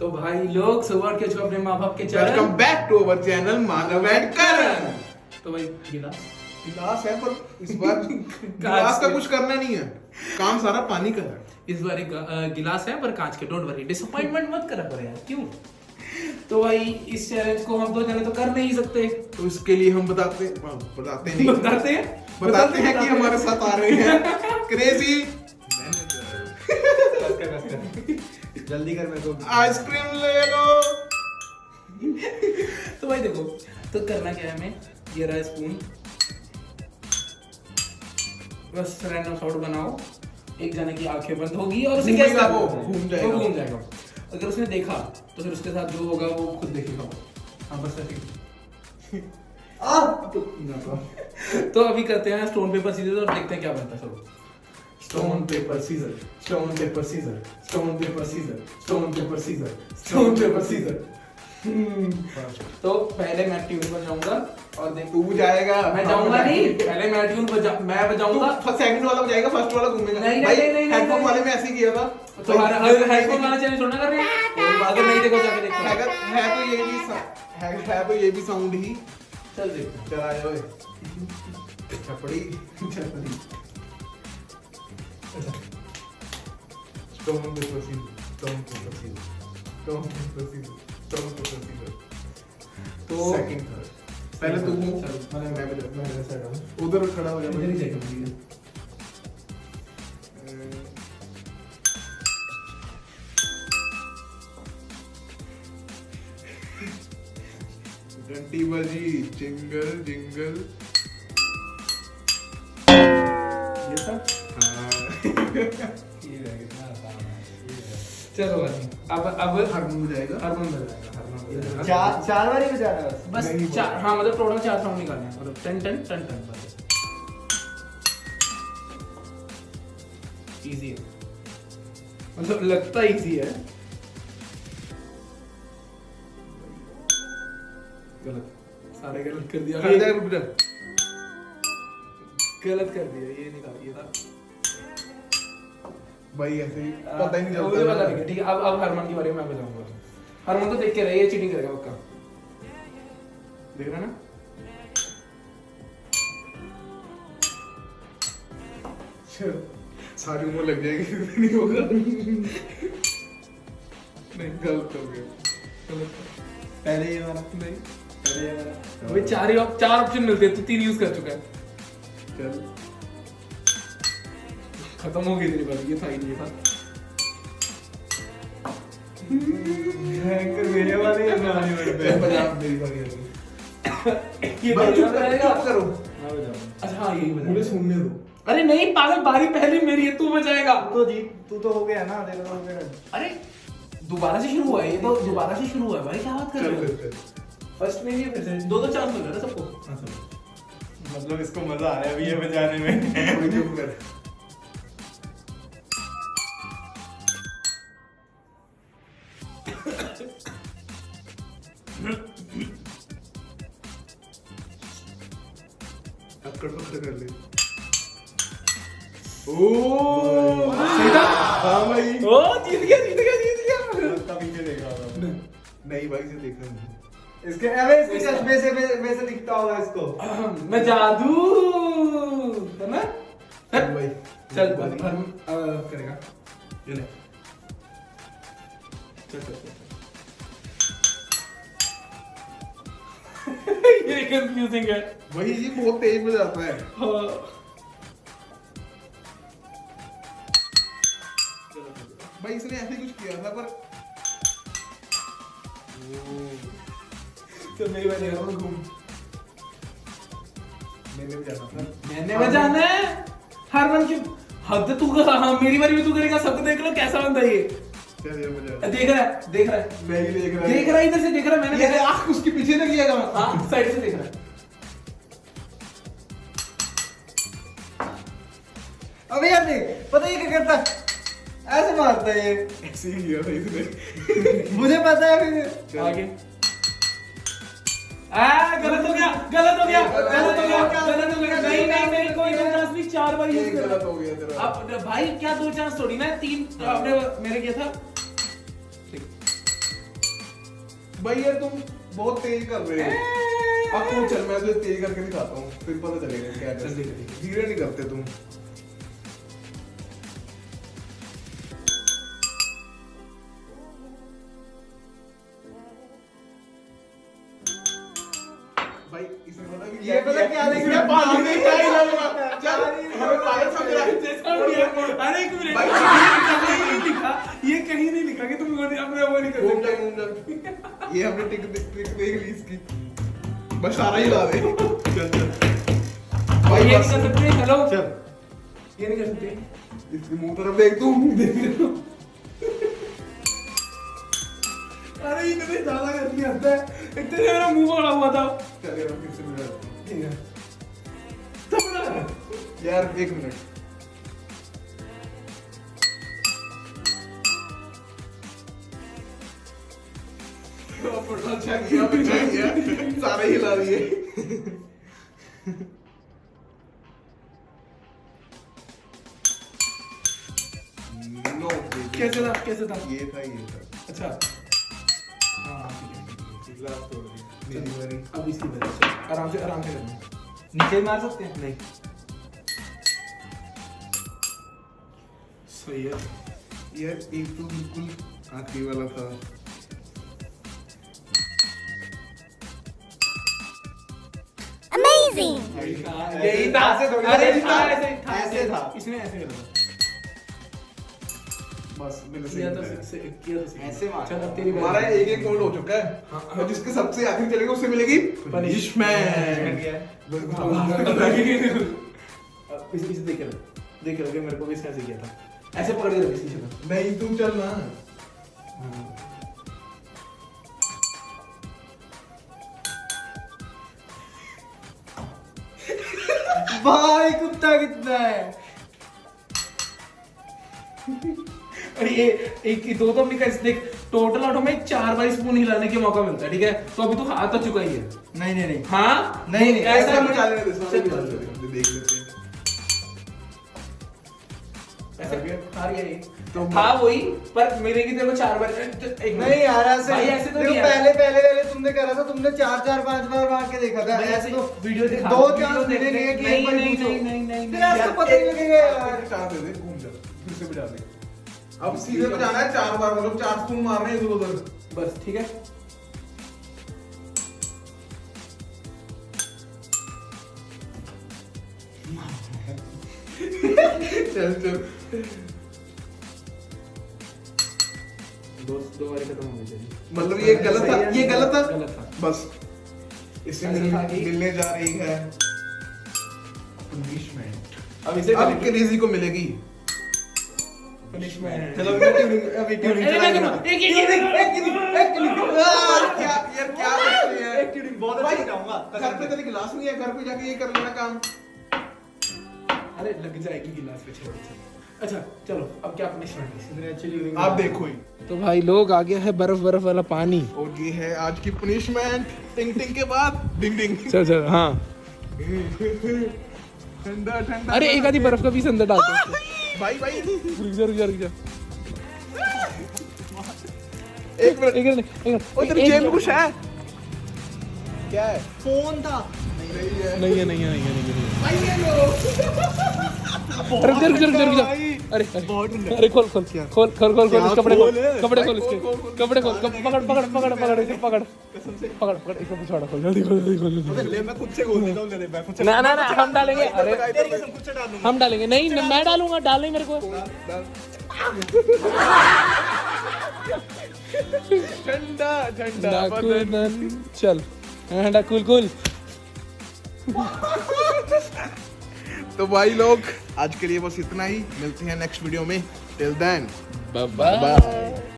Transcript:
तो भाई लोग सुबह के अपने माँ बाप के चरण। Welcome back to our channel Manav and Karan. तो भाई गिलास है पर इस बार गिलास का कुछ करना नहीं है, काम सारा पानी का है। इस बार एक गिलास है पर कांच के। डोंट वरी, डिसअपॉइंटमेंट मत करा करो यार, क्यों? तो भाई इस चैलेंज को हम 2 जने तो कर नहीं सकते, तो इसके लिए हम बताते नहीं बताते हैं कि हमारे साथ आ रहे हैं क्रेजी जल्दी कर, मेरे को आइसक्रीम ले लो। तो भाई देखो, तो करना क्या है हमें, ये रहा स्पून, बस रैंडम शॉट बनाओ, एक जने की आंखें बंद होगी और उसे घूमेगा कैसे वो, घूम जाएगा। अगर उसने देखा तो फिर उसके साथ जो होगा वो खुद देखेगा। हाँ बस ऐसे। तो अभी करते हैं स्टोन पेपर सीजर और देखते हैं क्या बनता है। चलो, stone paper scissor, stone paper scissor, stone paper scissor, stone paper scissor, stone paper scissor. तो पहले मैं ट्यून बजाऊंगा और देख तू जाएगा, मैं जाऊंगा नहीं, पहले मैं ट्यून मैं बजाऊंगा, सेकंड वाला बजाएगा, फर्स्ट वाला घूमेगा। नहीं, भाई नहीं, नहीं, हेडफोन नहीं। वाले में ऐसे ही किया था। तो हेडफोन वाला चैलेंज छोड़ना कर रहे हैं, अगर नहीं देखो जाके देखो। है तो ये भी साउंड ही। चल देखते चला जाओ छपड़ी stone paper scissor, stone paper scissor, stone paper scissor, stone paper scissor. तो सेकंड थर्ड पहले तू हूं, मैं ऐसा करूं, उधर खड़ा हो जा इधर ही भाई। जाएगा। घंटी बजी, जिंगल जिंगल। ये था। ये रह गया आसान है। चलो भाई, अब हारमोन बजाएगा। हारमोन बजाएगा, हारमोन बजाएगा। चार बार ही बजाना है बस। बस नहीं, 4, हाँ मतलब टोटल 4 साउंड निकालने हैं, मतलब टन टन टन टन बस। इजी है, मतलब लगता इजी है। गलत, सारे गलत कर दिया। कर दे, रुक जा। गलत कर दिया, ये निकाल, ये था। भाई ऐसे ही पता ही नहीं मुझे पता चलता। नहीं है, ठीक है। अब हरमन की बारे में मैं बताऊंगा। हरमन तो देख के रहे, ये चीटिंग करेगा पक्का, देख रहा ना। सारी उम्र लग जाएगी, नहीं होगा। नहीं, गलत हो गया। पहले ये वाला, नहीं, पहले ये वाला। अभी 4 ऑप्शन मिलते हैं, तू 3 यूज कर चुका है। चल खत्म हो गई तेरी बात, ये था ही नहीं, ये था। मेरे वाले ही बनाने पड़ते हैं। पंजाब मेरी बारी है। ये भाई चुप बजाएगा। करो। मैं बजाऊंगा। अच्छा हाँ, यही मुझे बजा। सुनने दो। अरे नहीं पागल, बारी पहले मेरी है, तू बजाएगा। तू तो हो गया ना, तेरा तो हो गया। अरे दोबारा से शुरू हुआ है, ये तो दोबारा से शुरू हुआ है भाई, क्या बात कर चल रहे हो? फिर फर्स्ट में ही फिर से 2 चांस मिल रहा है ना सबको। हाँ चलो। मतलब इसको मजा आ रहा है अभी ये बजाने में। कोई चुप कर। अक्कड़ पकड़ कर ले। ओ सही था? हाँ भाई। ओ जीत गया, जीत गया, जीत गया। लगता पीछे देख रहा था। नहीं भाई से देखा नहीं। इसके अबे इसके चश्मे से में से दिखता होगा इसको। मैं जादू है ना। चल भाई चल बारी। करेगा, ये ले। चल चल चल। ये कंफ्यूजिंग है। वही जी बहुत तेज बजाता है। हाँ। भाई इसने ऐसे कुछ किया था पर तो मेरी बारी है, घूम। मैंने भी जाना था। मैंने बजाना है। हरमन की हद, तू कर। हाँ मेरी बारी में तू करेगा, सबको देख लो कैसा बनता है ये। चल ये बजा। देख रहा है, देख रहा है, मैं ही देख रहा देख रहा है, इधर से देख रहा है। मैंने ये देखा। आँख उसके पीछे ना किया था। हाँ साइड से देख रहा है। अबे यार देख, पता है ये क्या करता है? ऐसे मारता है ये। ऐसे ही किया था इसने। मुझे पता है फिर। चल। आगे। गलत हो गया, गलत हो गया, गलत हो गया, गलत हो गया। नहीं नहीं नहीं, कोई 2 चांस नहीं, 4 बार यूज ये कर। गलत हो गया तेरा। अब भाई क्या 2 चांस थोड़ी ना, 3 आपने मेरे किया था। ठीक। भाई यार तुम बहुत तेज कर रहे हो। अब तू चल, मैं तो तेज करके दिखाता हूँ, फिर पता चलेगा क्या चल, करते। ठीक है। धीरे नहीं करते तुम। भाई इसने पता कि ये पता क्या लिख रहा है? पानी में क्या ही लगा। चल हमें पागल समझ रहा है। अरे एक मिनट, भाई, कहीं नहीं लिखा, ये कहीं नहीं लिखा कि तुम अपने वो नहीं कर घूम सकते। जा घूम जा। ये हमने ट्रिक देख ली इसकी। बस सारा ही ला दे। चल चल ये भाई नहीं बस कर सकते, हेलो चल। ये नहीं कर सकते। इसकी मुंह तरफ देख तू। अरे इतने ज्यादा गलती हंसता है, इतने से मेरा मुंह पकड़ा हुआ था। चल यार फिर से मिला। ठीक है, सब बना। यार एक मिनट। अच्छा किया, सारे हिला दिए। नो कैसे था, कैसे था? ये था ये था। अच्छा, हाँ ठीक है। ग्लास तोड़ दिया। मेरी बारी। अब इसकी वजह से आराम से करना। नीचे मार सकते हैं? नहीं, सही है। यार एक तो बिल्कुल आखिरी वाला था। Amazing! यही था। ऐसे थोड़ी अरे था, था, ऐसे था। इसने ऐसे करा था। बस मैंने सही किया तो बताया। किया तो सही। ऐसे मार। चल अब तेरी बारी। हमारा एक एक पॉइंट हो चुका है। हाँ। और जिसके सबसे आखिरी चलेगा उसे मिलेगी Punishment। पनिशमेंट। अब इसे देख रहा मेरे को भी इसने ऐसे किया था। ऐसे पकड़ के रख इसी जगह। नहीं तू चल ना। भाई कुत्ता कितना है? अरे ये एक दो तो हमने कैसे देख, टोटल ऑटो में 4 बार स्पून हिलाने का मौका मिलता है, ठीक है? तो अभी तो हाथ तो चुका ही है। नहीं नहीं नहीं। हाँ नहीं, नहीं, ऐसा ऐसा मत- बचा लेने दे, सारे चल, बचा चल, लेने दे, देख लेते हैं। ऐसे हार गया ये। तो था वही, पर मेरे की तेरे को 4 बार एक नहीं यार ऐसे भाई ऐसे तो देखो, नहीं है। पहले तुमने करा था, तुमने 4-4-5 बार मार के देखा था। भाई ऐसे तो वीडियो दिखा, दो वीडियो चांस देख- मिलेंगे कि नहीं एक बार नहीं पूछो। नहीं नहीं नहीं फिर आपको पता ही लगेगा यार। चांस दे दे, घूम जा, फिर से बजा दे। अब सीधे बजाना है 4 बार, मतलब 4 स्पून मारने हैं इधर उधर। बस ठीक है। चल चल। दो बारी खत्म हो गई तेरी। मतलब ये गलत था, ये गलत था। गलत था। बस इससे ऐसा था कि- मिलने जा रही है पनिशमेंट। अब इसे अब क्रेजी को मिलेगी पनिशमेंट। चलो अभी ट्यूनिंग अरे मैं करूँ, एक क्या यार क्या बच्चे हैं। एक ट्यूनिंग बहुत भाई, अच्छी कराऊंगा। घर पे तेरे गिलास नहीं है, घर पे जाके ये कर लेना काम। अरे लग जाएगी गिलास पे, छोड़ छोड़। अच्छा चलो, अब क्या पनिशमेंट है? एक्चुअली आप देखो ही। तो भाई लोग आ गया है बर्फ वाला पानी। और ये है आज की पनिशमेंट। टिंग टिंग के बाद डिंग डिंग। चल चल, हाँ। ठंडा ठंडा। अरे एक आधी बर्फ का पीस अंदर डाल दो। भाई भाई रुक जा रुक जा रुक जा। एक मिनट। एक मिनट ओ तेरी जेब में कुछ है क्या है? फोन था। नहीं है। नहीं है नहीं है नहीं है नहीं है। भाई ये लो। अरे रुक जा रुक जा रुक जा रुक जा। अरे अरे खोल खोल खोल खोल खोल खोल कपड़े खोल, कपड़े खोल इसके, कपड़े खोल, पकड़ पकड़ पकड़ पकड़ इसे पकड़ पकड़ पकड़ इसको पिछवाड़ा खोल, जल्दी खोल जल्दी खोल जल्दी। ले मैं खुद से खोल देता हूं, ले मैं खुद से। ना ना ना हम डालेंगे। अरे तेरी कसम खुद से डाल दूंगा। हम डालेंगे, नहीं मैं डालूंगा, डालने मेरे को। ठंडा ठंडा डाकून चल, ठंडा कूल कूल। तो भाई लोग आज के लिए बस इतना ही। मिलते हैं नेक्स्ट वीडियो में। Till then bye bye.